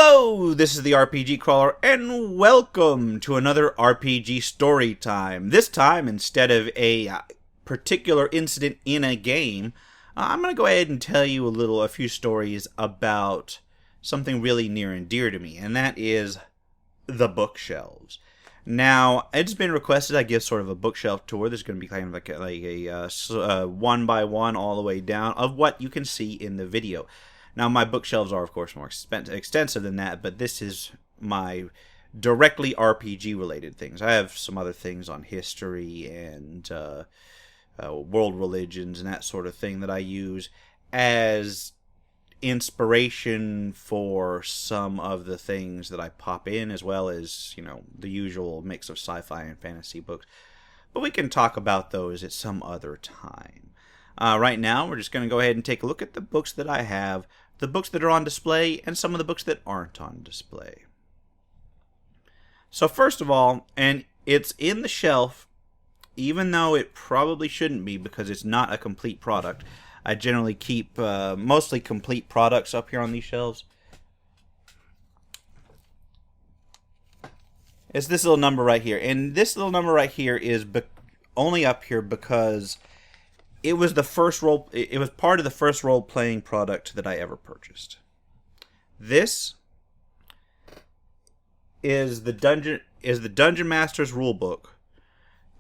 Hello, this is the RPG Crawler, and welcome to another RPG story time. This time, instead of a particular incident in a game, I'm going to go ahead and tell you a few stories about something really near and dear to me, and that is the bookshelves. Now, it's been requested I give sort of a bookshelf tour. There's going to be kind of like a one by one all the way down of what you can see in the video. Now, my bookshelves are, of course, more extensive than that, but this is my directly RPG-related things. I have some other things on history and world religions and that sort of thing that I use as inspiration for some of the things that I pop in, as well as, the usual mix of sci-fi and fantasy books. But we can talk about those at some other time. Right now, we're just going to go ahead and take a look at the books that I have, the books that are on display, and some of the books that aren't on display. So first of all, and it's in the shelf, even though it probably shouldn't be because it's not a complete product. I generally keep mostly complete products up here on these shelves. It's this little number right here. And this little number right here is only up here because it was the first it was part of the first role-playing product that I ever purchased. This is the Dungeon Master's Rulebook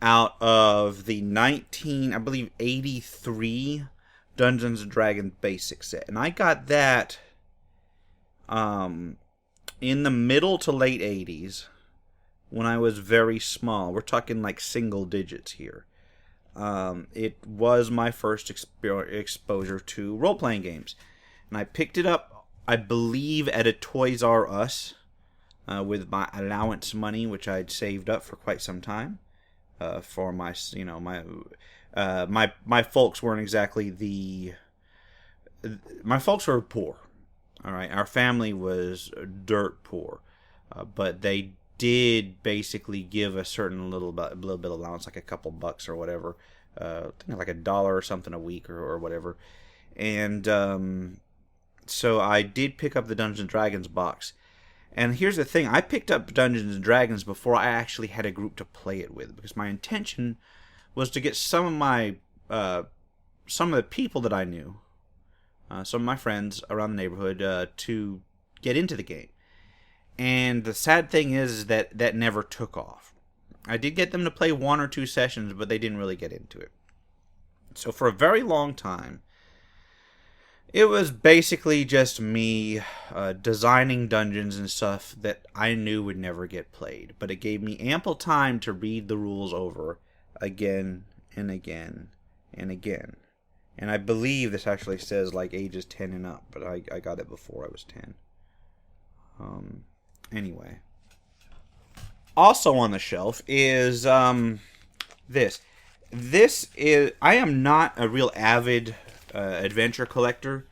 out of the 1983 Dungeons and Dragons basic set. And I got that in the middle to late 80s when I was very small. We're talking like single digits here. It was my first exposure to role-playing games. And I picked it up, I believe, at a Toys R Us with my allowance money, which I'd saved up for quite some time. For my, my folks weren't exactly my folks were poor. All right, our family was dirt poor, but they did basically give a certain little bit allowance, like a couple bucks or whatever, I think like $1 or something a week or whatever, and so I did pick up the Dungeons and Dragons box. And here's the thing, I picked up Dungeons and Dragons before I actually had a group to play it with, because my intention was to get some of the people that I knew, some of my friends around the neighborhood, to get into the game. And the sad thing is that never took off. I did get them to play 1 or 2 sessions, but they didn't really get into it. So for a very long time, it was basically just me designing dungeons and stuff that I knew would never get played. But it gave me ample time to read the rules over again and again and again. And I believe this actually says like ages 10 and up, but I got it before I was 10. Anyway. Also on the shelf is this. This is... I am not a real avid adventure collector,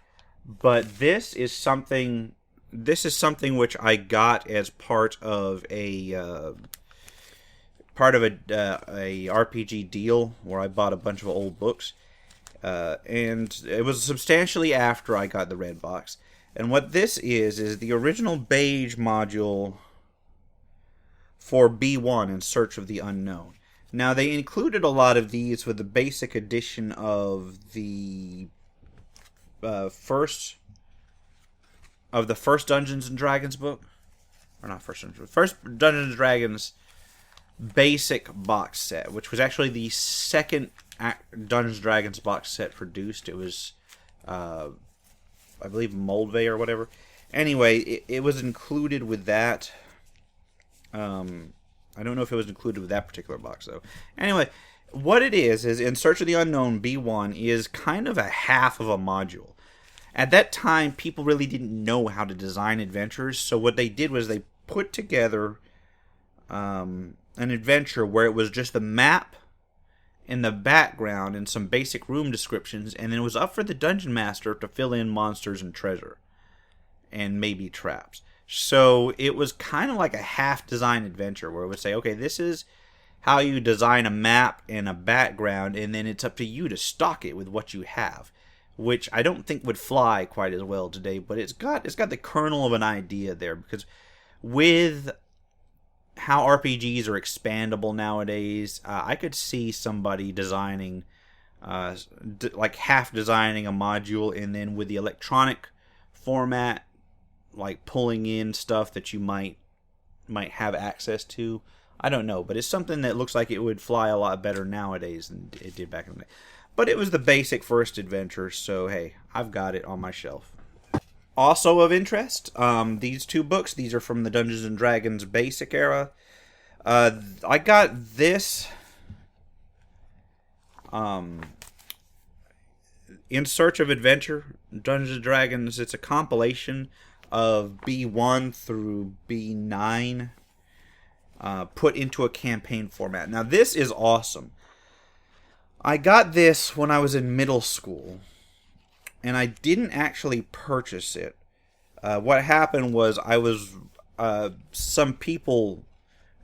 but this is something which I got as part of a RPG deal where I bought a bunch of old books, and it was substantially after I got the red box. And what this is the original beige module for B1 in Search of the Unknown. Now, they included a lot of these with the basic edition of the first Dungeons and Dragons book. Or not first Dungeons and Dragons basic box set, which was actually the second Dungeons and Dragons box set produced. It was, I believe, Moldvay or whatever. Anyway, it was included with that. I don't know if it was included with that particular box, though. Anyway, what it is In Search of the Unknown, B1 is kind of a half of a module. At that time, people really didn't know how to design adventures, so what they did was they put together an adventure where it was just the map in the background and some basic room descriptions, and then it was up for the Dungeon Master to fill in monsters and treasure, and maybe traps. So it was kind of like a half-design adventure where it would say, okay, this is how you design a map and a background, and then it's up to you to stock it with what you have. which I don't think would fly quite as well today, but it's got the kernel of an idea there, because with how RPGs are expandable nowadays, I could see somebody designing, like half designing a module, and then with the electronic format, like pulling in stuff that you might have access to. I don't know, but it's something that looks like it would fly a lot better nowadays than it did back in the day. But it was the basic first adventure, so hey, I've got it on my shelf. Also of interest, these two books. These are from the Dungeons and Dragons basic era. I got this In Search of Adventure, Dungeons and Dragons. It's a compilation of B1 through B9 put into a campaign format. Now this is awesome. I got this when I was in middle school, and I didn't actually purchase it. What happened was I was some people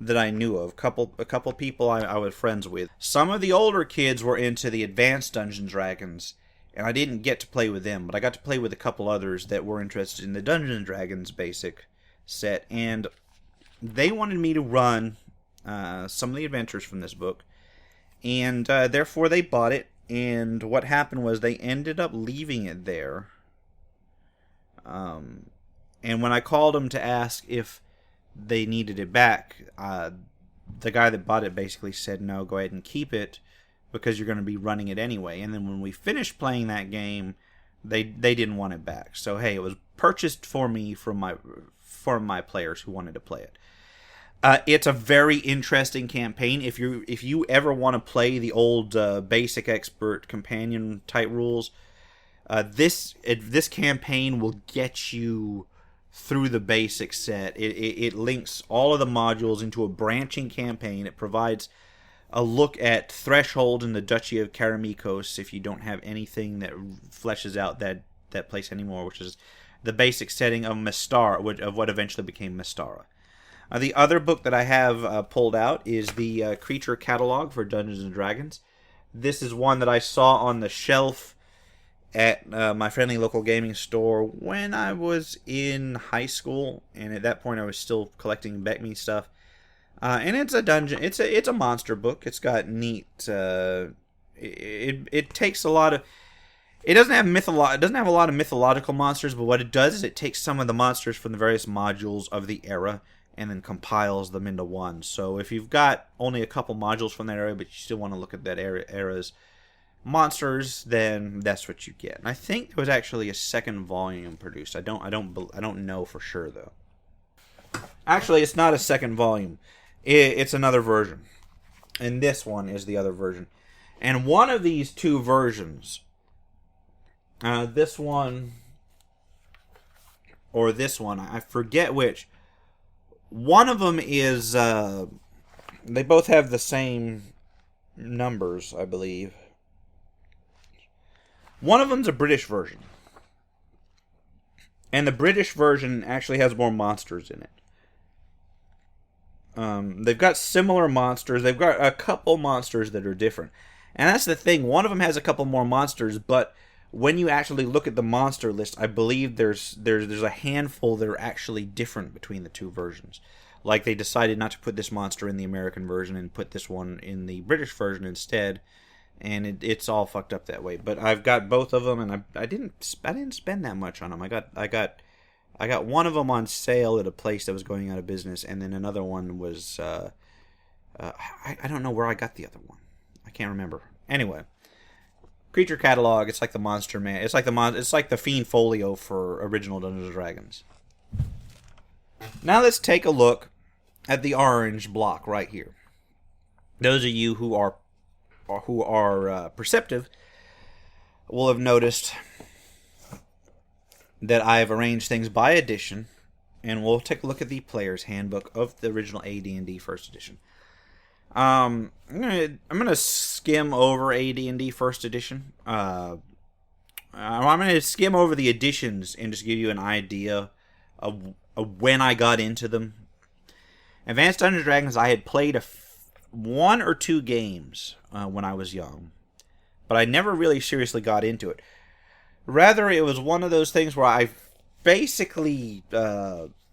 that I knew of, a couple people I was friends with. Some of the older kids were into the advanced Dungeons and Dragons, and I didn't get to play with them, but I got to play with a couple others that were interested in the Dungeons and Dragons basic set, and they wanted me to run some of the adventures from this book, and therefore they bought it. And what happened was they ended up leaving it there. And when I called them to ask if they needed it back, the guy that bought it basically said, no, go ahead and keep it, because you're going to be running it anyway. And then when we finished playing that game, they didn't want it back. So hey, it was purchased for me from my players who wanted to play it. It's a very interesting campaign. If you ever want to play the old basic expert companion type rules, this campaign will get you through the basic set. It links all of the modules into a branching campaign. It provides a look at Threshold in the Duchy of Karamikos if you don't have anything that fleshes out that place anymore, which is the basic setting of Mystara, of what eventually became Mystara. The other book that I have pulled out is the Creature Catalog for Dungeons and Dragons. This is one that I saw on the shelf at my friendly local gaming store when I was in high school, and at that point I was still collecting BECMI stuff. And it's a dungeon. It's a monster book. It's got neat. It takes a lot of. It doesn't have a lot of mythological monsters, but what it does is it takes some of the monsters from the various modules of the era and then compiles them into one. So if you've got only a couple modules from that area, but you still want to look at that era's monsters, then that's what you get. And I think there was actually a second volume produced. I don't know for sure though. Actually, it's not a second volume. It's another version, and this one is the other version. And one of these two versions, this one or this one, I forget which. One of them is, they both have the same numbers, I believe. One of them's a British version. And the British version actually has more monsters in it. They've got similar monsters. They've got a couple monsters that are different. And that's the thing. One of them has a couple more monsters, but when you actually look at the monster list, I believe there's a handful that are actually different between the two versions. Like they decided not to put this monster in the American version and put this one in the British version instead, and it's all fucked up that way. But I've got both of them, and I didn't spend that much on them. I got one of them on sale at a place that was going out of business, and then another one was I don't know where I got the other one. I can't remember. Anyway. Creature Catalog, it's like the Monster Man. It's like the Fiend Folio for original Dungeons & Dragons. Now let's take a look at the orange block right here. Those of you who are perceptive will have noticed that I've arranged things by edition, and we'll take a look at the Player's Handbook of the original AD&D First Edition. I'm gonna skim over AD&D First Edition. I'm gonna skim over the editions and just give you an idea of when I got into them. Advanced Dungeons & Dragons, I had played one or two games when I was young, but I never really seriously got into it. Rather, it was one of those things where I basically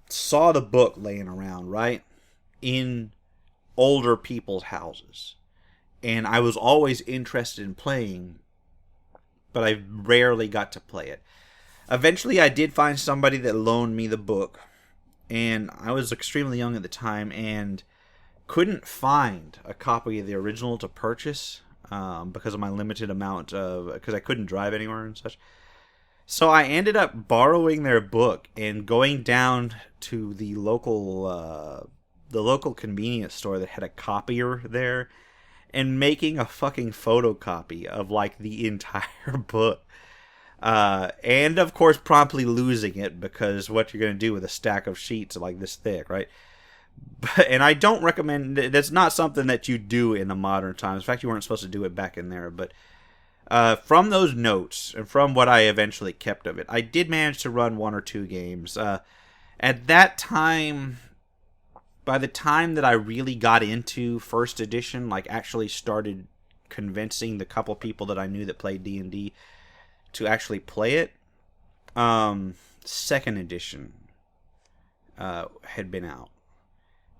saw the book laying around, right? In older people's houses. And I was always interested in playing, but I rarely got to play it. Eventually, I did find somebody that loaned me the book, and I was extremely young at the time and couldn't find a copy of the original to purchase because of my limited amount of, because I couldn't drive anywhere and such. So I ended up borrowing their book and going down to the local convenience store that had a copier there and making a fucking photocopy of like the entire book. And of course promptly losing it, because what you're going to do with a stack of sheets like this thick, right? And I don't recommend, that's not something that you do in the modern times. In fact, you weren't supposed to do it back in there. But from those notes and from what I eventually kept of it, I did manage to run 1 or 2 games. At that time, by the time that I really got into first edition, like actually started convincing the couple people that I knew that played D&D to actually play it, second edition had been out.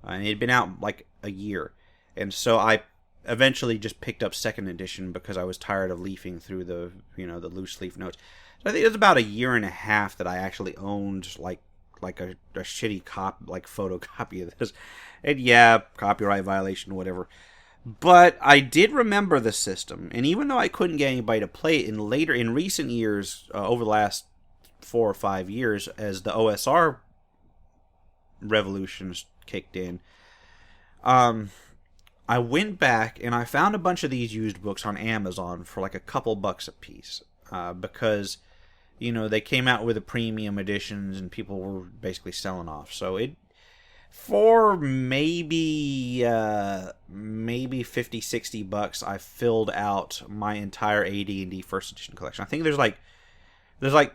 And it had been out like a year. And so I eventually just picked up second edition because I was tired of leafing through the loose leaf notes. So I think it was about a year and a half that I actually owned like a shitty photocopy of this. And yeah, copyright violation, whatever. But I did remember the system, and even though I couldn't get anybody to play it in recent years, over the last 4 or 5 years, as the OSR revolutions kicked in, I went back and I found a bunch of these used books on Amazon for like a couple bucks a piece, because they came out with the premium editions and people were basically selling off. So for maybe $50-$60, I filled out my entire AD&D first edition collection. I think there's like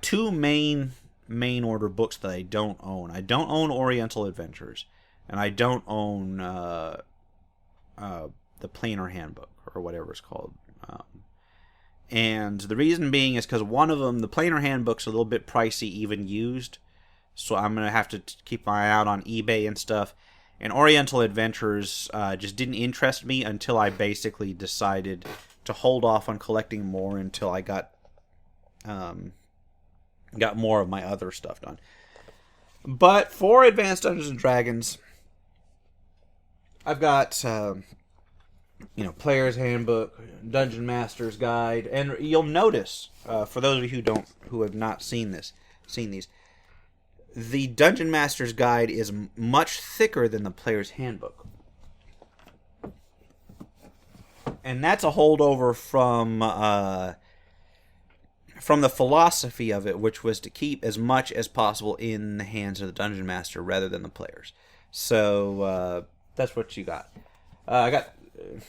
2 main order books that I don't own. I don't own Oriental Adventures, and I don't own the Planar Handbook, or whatever it's called. And the reason being is because one of them, the Planar Handbook's a little bit pricey, even used. So I'm going to have to keep my eye out on eBay and stuff. And Oriental Adventures just didn't interest me until I basically decided to hold off on collecting more until I got more of my other stuff done. But for Advanced Dungeons & Dragons, I've got Player's Handbook, Dungeon Master's Guide, and you'll notice, for those of you who have not seen these, the Dungeon Master's Guide is much thicker than the Player's Handbook. And that's a holdover from the philosophy of it, which was to keep as much as possible in the hands of the Dungeon Master rather than the players. So that's what you got. I got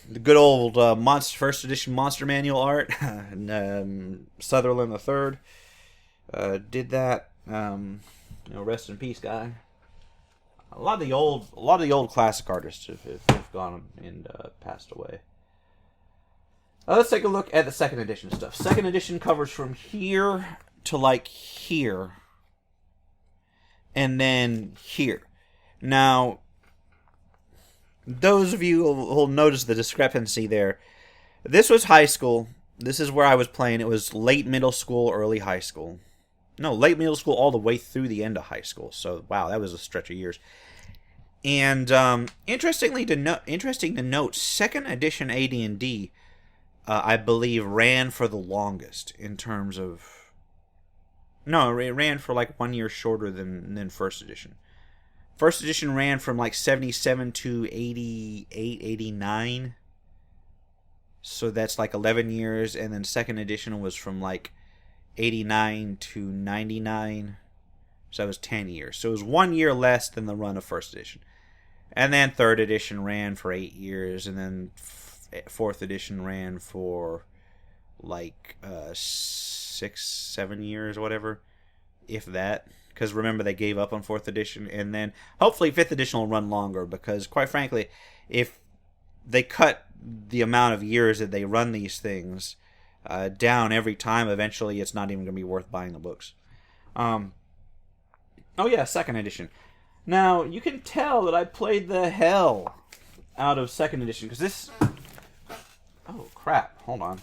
the good old first edition Monster Manual art, and Sutherland III did that. Rest in peace, guy. A lot of the old classic artists have gone and passed away. Let's take a look at the second edition stuff. Second edition covers from here to like here, and then here. Now, those of you who'll notice the discrepancy there. This was high school. This is where I was playing. It was late middle school, early high school. No, late middle school all the way through the end of high school. So, wow, that was a stretch of years. And interesting to note, second edition AD&D, I believe, ran for the longest in terms of... No, it ran for like 1 year shorter than first edition. First edition ran from like 77 to 88, 89. So that's like 11 years. And then second edition was from like 89 to 99. So that was 10 years. So it was 1 year less than the run of first edition. And then third edition ran for 8 years. And then fourth edition ran for like 6-7 years or whatever. If that. Because remember, they gave up on fourth edition. And then hopefully fifth edition will run longer. Because quite frankly, if they cut the amount of years that they run these things, down every time. Eventually, it's not even going to be worth buying the books. Oh yeah, second edition. Now, you can tell that I played the hell out of second edition, because this... Oh, crap. Hold on.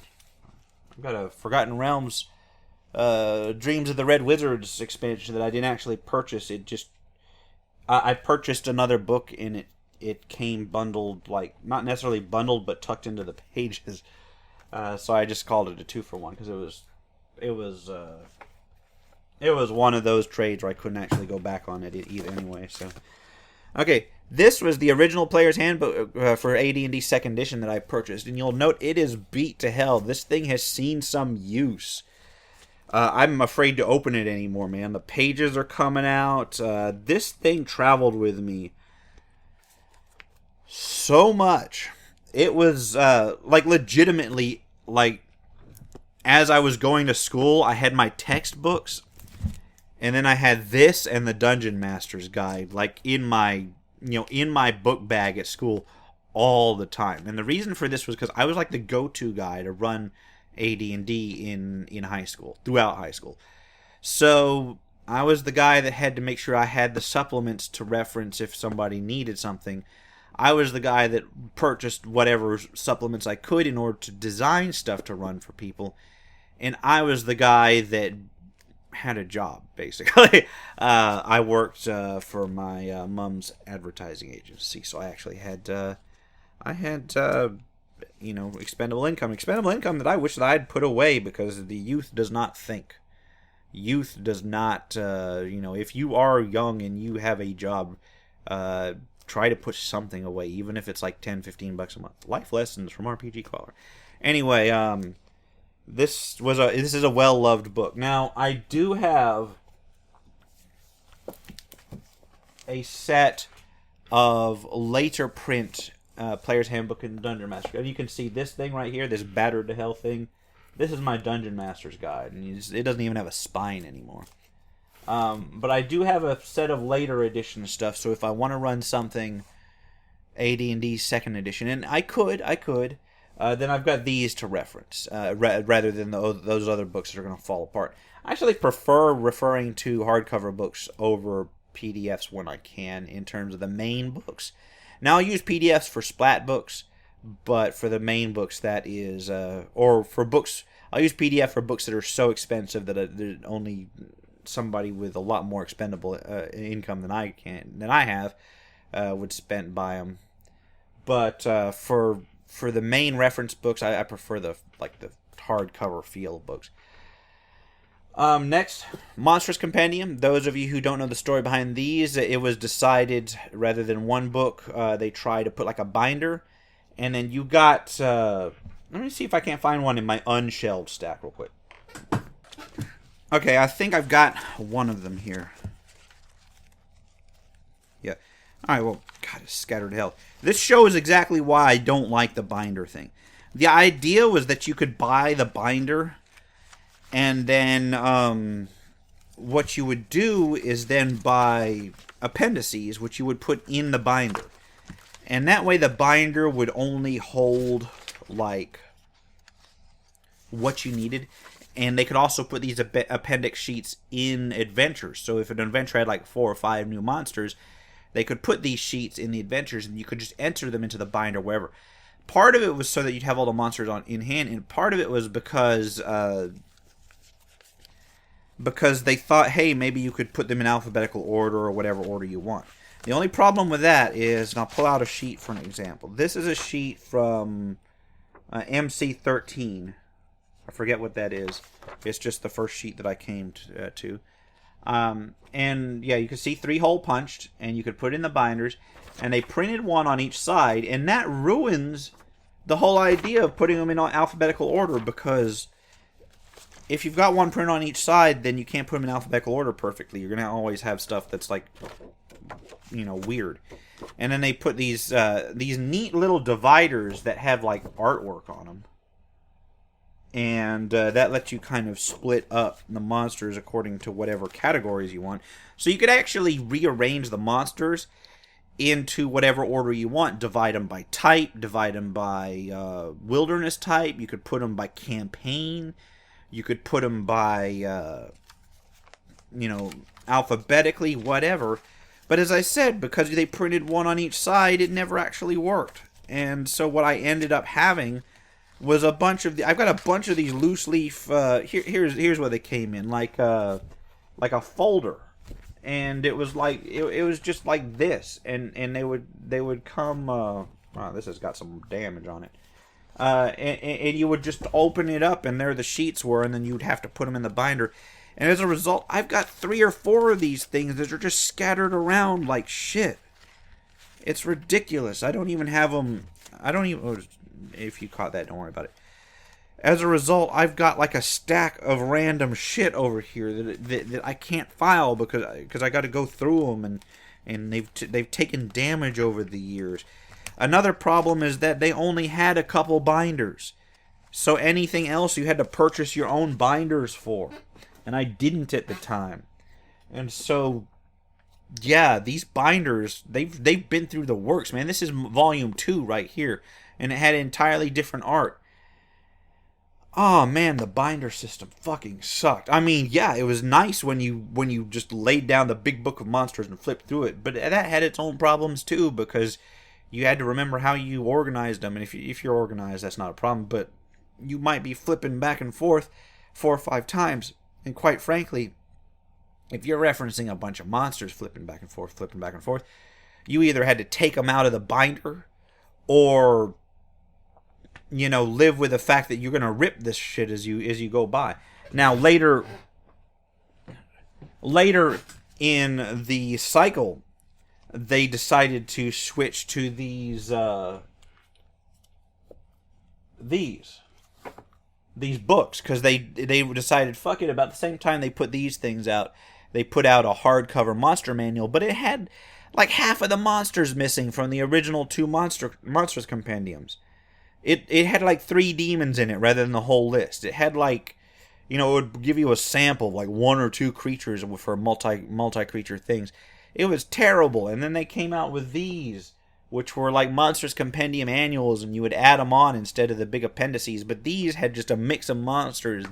I've got a Forgotten Realms Dreams of the Red Wizards expansion that I didn't actually purchase. It just... I purchased another book, and it came bundled, like, not necessarily bundled, but tucked into the pages. So I just called it a 2-for-1, because it was one of those trades where I couldn't actually go back on it either anyway. So, okay, this was the original Player's Handbook for AD&D 2nd Edition that I purchased, and you'll note it is beat to hell. This thing has seen some use. I'm afraid to open it anymore, man. The pages are coming out. This thing traveled with me so much. It was, like, legitimately, like, as I was going to school, I had my textbooks, and then I had this and the Dungeon Master's Guide, like, in my book bag at school all the time. And the reason for this was because I was, like, the go-to guy to run AD&D in high school, throughout high school. So I was the guy that had to make sure I had the supplements to reference if somebody needed something. I was the guy that purchased whatever supplements I could in order to design stuff to run for people. And I was the guy that had a job, basically. I worked for my mom's advertising agency, so I actually had expendable income that I wish that I had put away, because the youth does not think. Youth does not, if you are young and you have a job, try to put something away, even if it's like $10-15 a month. Life lessons from RPG Crawler. Anyway, this is a well-loved book. Now, I do have a set of later print Player's Handbook and Dungeon Master. And you can see this thing right here, this battered to hell thing. This is my Dungeon Master's Guide, and it doesn't even have a spine anymore. But I do have a set of later edition stuff, so if I want to run something AD&D 2nd Edition, and I could, then I've got these to reference, rather than those other books that are going to fall apart. I actually prefer referring to hardcover books over PDFs when I can, in terms of the main books. Now, I use PDFs for splat books, but for the main books, that is, or for books, I'll use PDF for books that are so expensive that only somebody with a lot more expendable income than I have would spend by them. But for the main reference books, I prefer the hardcover feel of books. Next, Monstrous Compendium. Those of you who don't know the story behind these, it was decided, rather than one book, they tried to put like a binder, and then you got, let me see if I can't find one in my unshelved stack real quick. Okay, I think I've got one of them here. Yeah. Alright, well, God, it's scattered to hell. This shows exactly why I don't like the binder thing. The idea was that you could buy the binder, and then what you would do is then buy appendices, which you would put in the binder. And that way the binder would only hold, like, what you needed. And they could also put these appendix sheets in adventures. So if an adventure had like 4 or 5 new monsters, they could put these sheets in the adventures, and you could just enter them into the binder wherever. Part of it was so that you'd have all the monsters in hand, and part of it was because they thought, hey, maybe you could put them in alphabetical order or whatever order you want. The only problem with that is, and I'll pull out a sheet for an example. This is a sheet from MC13. I forget what that is. It's just the first sheet that I came to. And yeah, you can see 3 hole punched, and you could put in the binders, and they printed one on each side, and that ruins the whole idea of putting them in alphabetical order, because if you've got one print on each side, then you can't put them in alphabetical order perfectly. You're going to always have stuff that's like, weird. And then they put these neat little dividers that have like artwork on them. And that lets you kind of split up the monsters according to whatever categories you want. So you could actually rearrange the monsters into whatever order you want. Divide them by type, divide them by wilderness type. You could put them by campaign. You could put them by, alphabetically, whatever. But as I said, because they printed one on each side, it never actually worked. And so what I ended up having was I've got a bunch of these loose leaf, here's what they came in, like a folder. And it was like, it was just like this. And they would come, wow, this has got some damage on it. And you would just open it up, and there the sheets were, and then you'd have to put them in the binder. And as a result, I've got 3 or 4 of these things that are just scattered around like shit. It's ridiculous. I don't even have them. If you caught that, don't worry about it. As a result, I've got like a stack of random shit over here that I can't file because I got to go through them, and they've taken damage over the years. Another problem is that they only had a couple binders, so anything else you had to purchase your own binders for, and I didn't at the time. And so, yeah, these binders, they've been through the works, man. This is volume 2 right here, and it had entirely different art. Oh man, the binder system fucking sucked. I mean, yeah, it was nice when you just laid down the big book of monsters and flipped through it, but that had its own problems too, because you had to remember how you organized them, and if you're organized, that's not a problem, but you might be flipping back and forth 4 or 5 times, and quite frankly, if you're referencing a bunch of monsters flipping back and forth, you either had to take them out of the binder, or live with the fact that you're going to rip this shit as you go by. Now, later in the cycle, they decided to switch to these books, because they decided, fuck it, about the same time they put these things out, they put out a hardcover monster manual, but it had like half of the monsters missing from the original 2 monstrous compendiums. It had like 3 demons in it rather than the whole list. It had like, it would give you a sample of like 1 or 2 creatures for multi-creature things. It was terrible. And then they came out with these, which were like monstrous compendium annuals, and you would add them on instead of the big appendices. But these had just a mix of monsters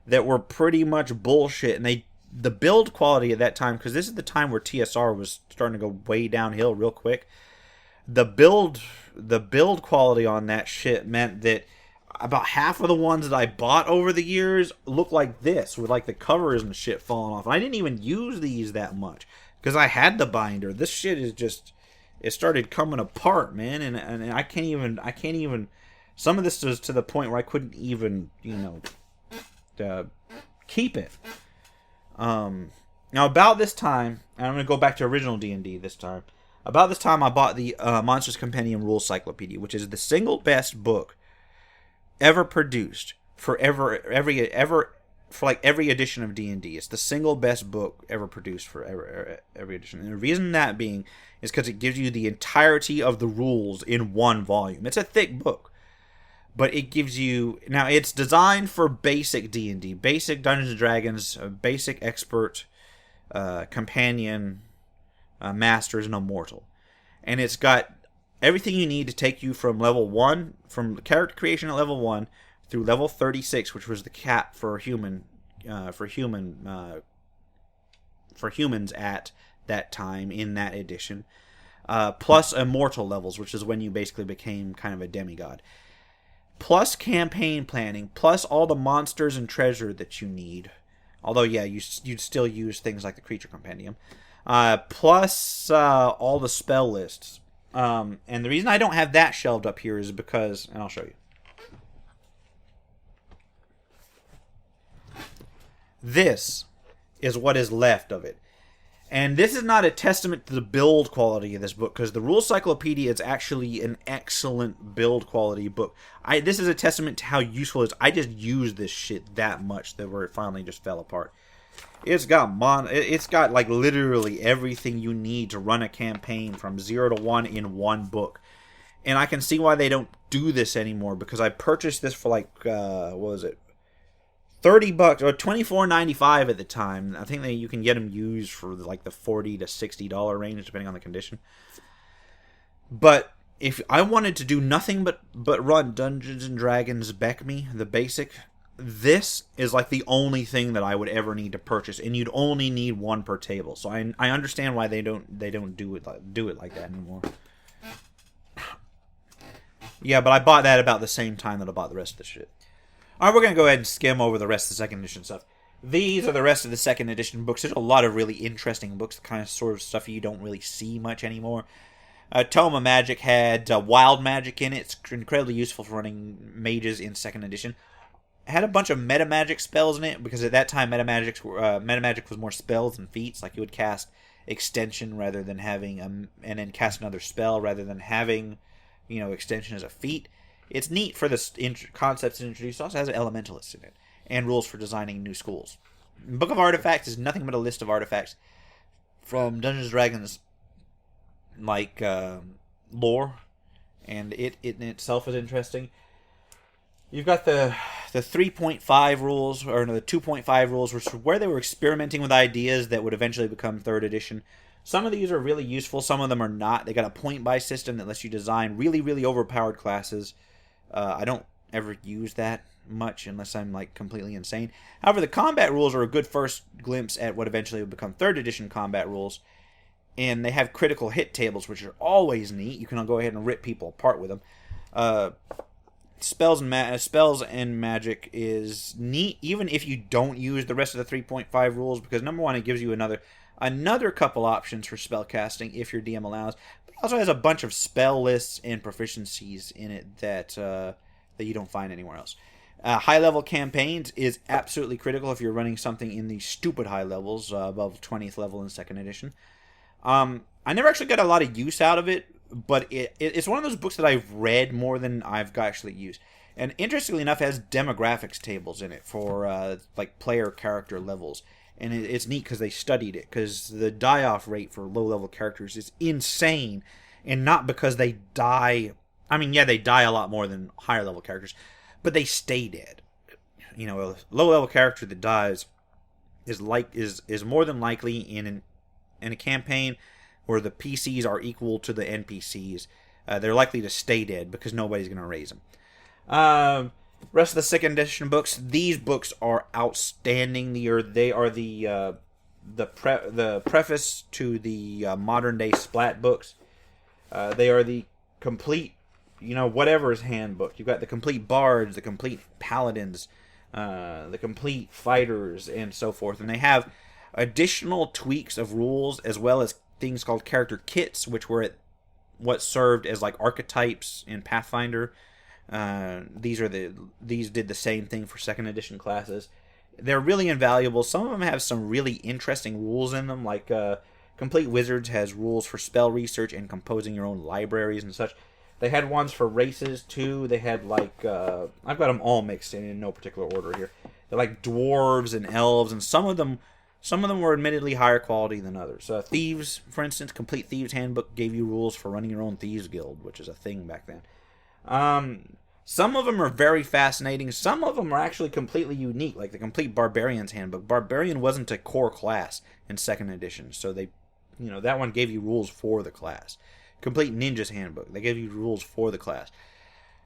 that were pretty much bullshit. And the build quality at that time, because this is the time where TSR was starting to go way downhill real quick. The build quality on that shit meant that about half of the ones that I bought over the years looked like this, with like the covers and shit falling off. And I didn't even use these that much because I had the binder. This shit is just, it started coming apart, man, and I can't even. Some of this was to the point where I couldn't even keep it. Now about this time, and I'm gonna go back to original D&D this time. About this time, I bought the Monstrous Compendium Rules Cyclopedia, which is the single best book ever produced for every edition of D&D. It's the single best book ever produced for every edition. And the reason that being is because it gives you the entirety of the rules in one volume. It's a thick book, but it gives you... Now, it's designed for basic D&D, basic Dungeons & Dragons, basic expert, companion... Masters, and Immortal, and it's got everything you need to take you from level 1, from character creation at level 1 through level 36, which was the cap for humans at that time in that edition, plus immortal levels, which is when you basically became kind of a demigod, plus campaign planning, plus all the monsters and treasure that you need. Although, yeah, you'd still use things like the creature compendium. Plus all the spell lists. And the reason I don't have that shelved up here is because, and I'll show you. This is what is left of it. And this is not a testament to the build quality of this book, because the Rules Cyclopedia is actually an excellent build quality book. This is a testament to how useful it is. I just used this shit that much that where it finally just fell apart. It's got like literally everything you need to run a campaign from 0 to 1 in one book. And I can see why they don't do this anymore, because I purchased this for like, what was it? $30 or $24.95 at the time. I think that you can get them used for like the $40 to $60 range, depending on the condition. But if I wanted to do nothing but run Dungeons and Dragons BECMI, the basic, this is like the only thing that I would ever need to purchase, and you'd only need one per table. So I understand why they don't do it like that anymore. Yeah, but I bought that about the same time that I bought the rest of the shit. All right, we're gonna go ahead and skim over the rest of the second edition stuff. These are the rest of the second edition books. There's a lot of really interesting books, the kind of sort of stuff you don't really see much anymore. Tome of Magic had Wild Magic in it. It's incredibly useful for running mages in second edition. It had a bunch of meta magic spells in it, because at that time meta magic was more spells than feats. Like you would cast extension rather than having and then cast another spell rather than having, extension as a feat. It's neat for the concepts it introduced. It also has elementalists in it and rules for designing new schools. Book of Artifacts is nothing but a list of artifacts from Dungeons & Dragons lore, and it in itself is interesting. You've got the 3.5 rules, or no, the 2.5 rules, which were where they were experimenting with ideas that would eventually become third edition. Some of these are really useful, some of them are not. They got a point-buy system that lets you design really, really overpowered classes. I don't ever use that much unless I'm completely insane. However, the combat rules are a good first glimpse at what eventually would become third edition combat rules. And they have critical hit tables, which are always neat. You can go ahead and rip people apart with them. Spells and magic is neat, even if you don't use the rest of the 3.5 rules, because number one, it gives you another couple options for spell casting if your DM allows. But it also has a bunch of spell lists and proficiencies in it that you don't find anywhere else. High level campaigns is absolutely critical if you're running something in the stupid high levels, above 20th level in second edition. I never actually got a lot of use out of it, but it's one of those books that I've read more than I've actually used. And interestingly enough, it has demographics tables in it for player character levels. And it's neat because they studied it, because the die-off rate for low-level characters is insane. And not because they die... I mean, yeah, they die a lot more than higher-level characters, but they stay dead. A low-level character that dies is more than likely in a campaign where the PCs are equal to the NPCs. They're likely to stay dead because nobody's going to raise them. Rest of the second edition books, these books are outstanding. They are the preface to the modern day Splat books. They are the complete, whatever's handbook. You've got the complete bards, the complete paladins, the complete fighters, and so forth. And they have additional tweaks of rules, as well as things called character kits, which were what served as archetypes in Pathfinder. These did the same thing for second edition classes. They're really invaluable. Some of them have some really interesting rules in them, like Complete Wizards has rules for spell research and composing your own libraries and such. They had ones for races too. They had I've got them all mixed in no particular order here. They're like dwarves and elves, and some of them were admittedly higher quality than others. Thieves, for instance, Complete Thieves Handbook gave you rules for running your own thieves guild, which is a thing back then. Some of them are very fascinating. Some of them are actually completely unique, like the Complete Barbarian's Handbook. Barbarian wasn't a core class in second edition, so that one gave you rules for the class. Complete Ninja's Handbook, they gave you rules for the class.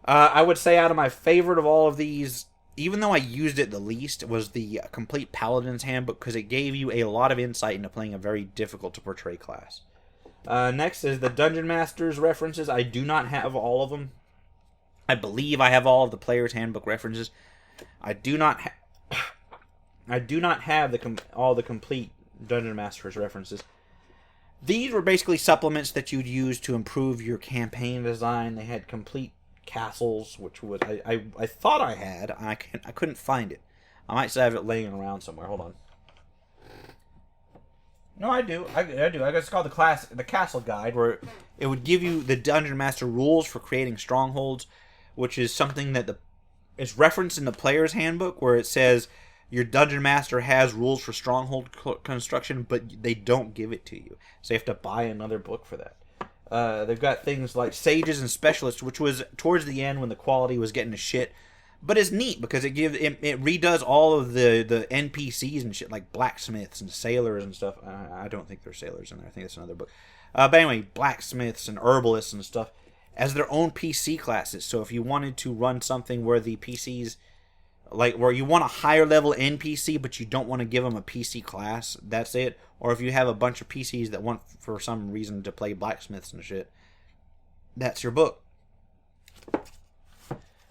I would say out of my favorite of all of these, even though I used it the least, was the Complete Paladin's Handbook, because it gave you a lot of insight into playing a very difficult to portray class. Next is the Dungeon Master's references. I do not have all of them. I believe I have all of the Player's Handbook references. I do not have all the complete Dungeon Master's references. These were basically supplements that you'd use to improve your campaign design. They had complete castles, which was I thought I had. I couldn't find it. I might still have it laying around somewhere. Hold on. No, I do. I do. I guess it's called the Castle Guide, where it would give you the Dungeon Master rules for creating strongholds, which is something that is referenced in the Player's Handbook, where it says your Dungeon Master has rules for stronghold construction, but they don't give it to you. So you have to buy another book for that. They've got things like Sages and Specialists, which was towards the end when the quality was getting to shit. But it's neat because it redoes all of the NPCs and shit, like blacksmiths and sailors and stuff. I don't think there's sailors in there. I think that's another book. But anyway, blacksmiths and herbalists and stuff as their own PC classes. So if you wanted to run something where the PCs, like where you want a higher level NPC, but you don't want to give them a PC class, that's it. Or if you have a bunch of PCs that want for some reason to play blacksmiths and shit, that's your book.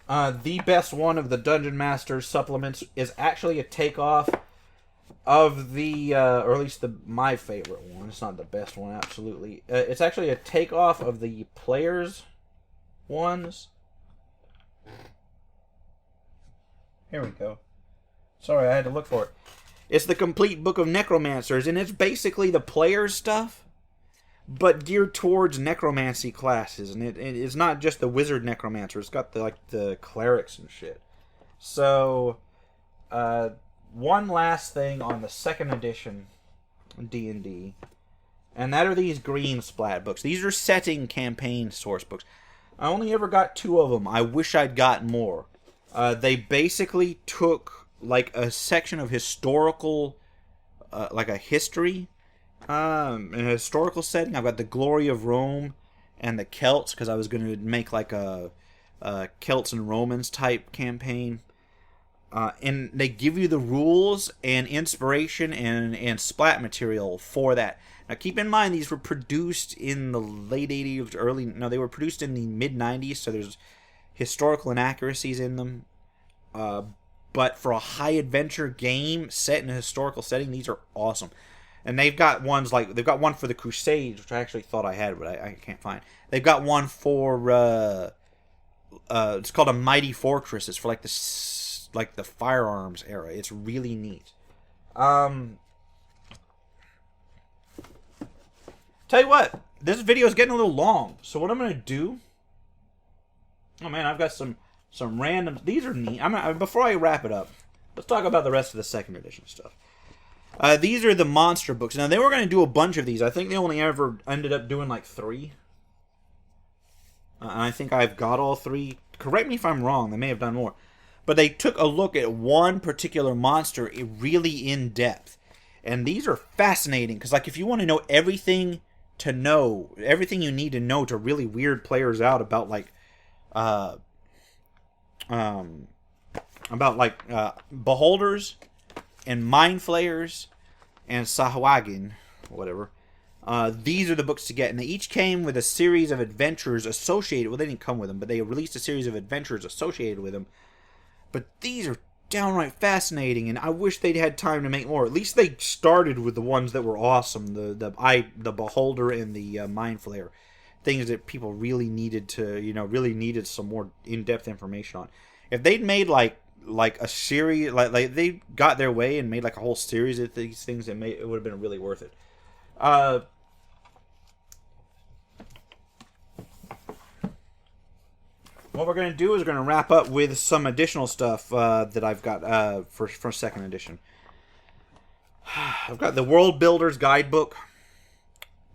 The best one of the Dungeon Master's supplements is actually a takeoff of the, or at least my favorite one. It's not the best one, absolutely. It's actually a takeoff of the Players ones. Here we go. Sorry, I had to look for it. It's the Complete Book of Necromancers, and it's basically the Players stuff, but geared towards necromancy classes, and it's not just the wizard necromancer. It's got the clerics and shit. So, one last thing on the second edition D&D, and that are these green splat books. These are setting campaign source books. I only ever got 2 of them. I wish I'd got more. They basically took like a section of historical, like a history. In a historical setting, I've got the Glory of Rome and the Celts, because I was going to make like a Celts and Romans type campaign. And they give you the rules and inspiration and splat material for that. Now keep in mind, these were produced in the late 80s, they were produced in the mid 90s, so there's historical inaccuracies in them. But for a high adventure game set in a historical setting, these are awesome. And they've got ones they've got one for the Crusades, which I actually thought I had, but I can't find. They've got one for it's called a Mighty Fortress. It's for the firearms era. It's really neat. Tell you what, this video is getting a little long, so what I'm gonna do? Oh man, I've got some random. These are neat. Before I wrap it up, let's talk about the rest of the second edition stuff. These are the monster books. Now, they were going to do a bunch of these. I think they only ever ended up doing like 3. And I think I've got all 3. Correct me if I'm wrong. They may have done more. But they took a look at one particular monster really in depth. And these are fascinating. Because if you want to know everything you need to know to really weird players out about beholders and mind flayers and Sahwagin, whatever. These are the books to get, and they each came with a series of adventures associated. Well, they didn't come with them, but they released a series of adventures associated with them. But these are downright fascinating, and I wish they'd had time to make more. At least they started with the ones that were awesome, the beholder and the mind flayer, things that people really needed really needed some more in-depth information on. If they'd made like a series, like they got their way and made like a whole series of these things, it would have been really worth it. What we're going to do is we're going to wrap up with some additional stuff that I've got for second edition. I've got the World Builder's Guidebook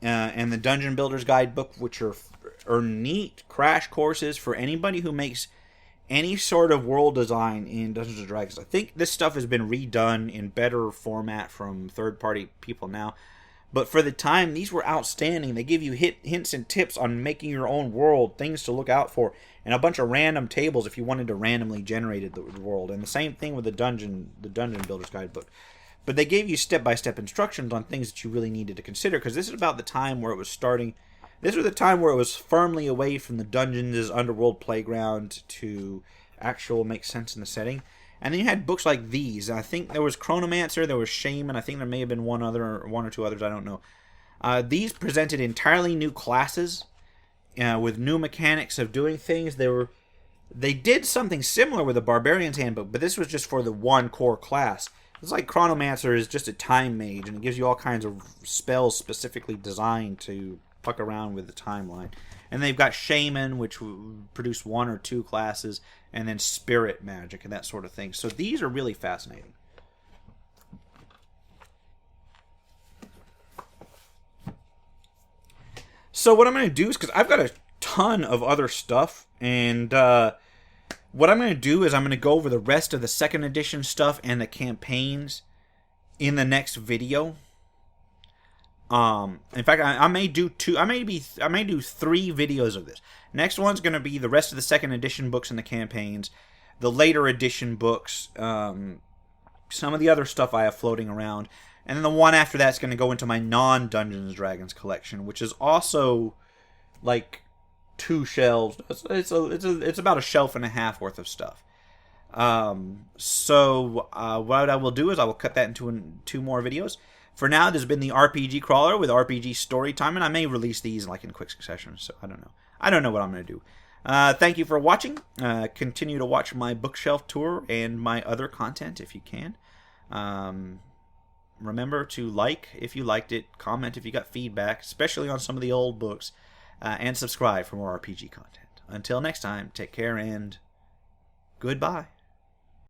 and the Dungeon Builder's Guidebook, which are neat crash courses for anybody who makes any sort of world design in Dungeons & Dragons. I think this stuff has been redone in better format from third-party people now. But for the time, these were outstanding. They give you hints and tips on making your own world, things to look out for, and a bunch of random tables if you wanted to randomly generate the world. And the same thing with the Dungeon Builder's Guidebook. But they gave you step-by-step instructions on things that you really needed to consider, because this is about the time where it was starting. This was the time where it was firmly away from the dungeons as underworld playground to actual make sense in the setting. And then you had books like these. I think there was Chronomancer, there was Shaman, I think there may have been one or two others, I don't know. These presented entirely new classes with new mechanics of doing things. They did something similar with the Barbarian's Handbook, but this was just for the one core class. It's like Chronomancer is just a time mage, and it gives you all kinds of spells specifically designed to fuck around with the timeline. And they've got Shaman, which produce 1 or 2 classes, and then Spirit Magic and that sort of thing. So these are really fascinating. So what I'm going to do is, because I've got a ton of other stuff, and What I'm going to do is I'm going to go over the rest of the second edition stuff and the campaigns in the next video. In fact, I may do two. I may do 3 videos of this. Next one's going to be the rest of the second edition books and the campaigns, the later edition books, some of the other stuff I have floating around, and then the one after that's going to go into my non-Dungeons and Dragons collection, which is also like 2 shelves. It's about a shelf and a half worth of stuff. So what I will do is I will cut that into 2 more videos. For now, this has been the RPG Crawler with RPG Storytime, and I may release these like in quick succession, so I don't know. I don't know what I'm going to do. Thank you for watching. Continue to watch my bookshelf tour and my other content if you can. Remember to like if you liked it, comment if you got feedback, especially on some of the old books, and subscribe for more RPG content. Until next time, take care and goodbye.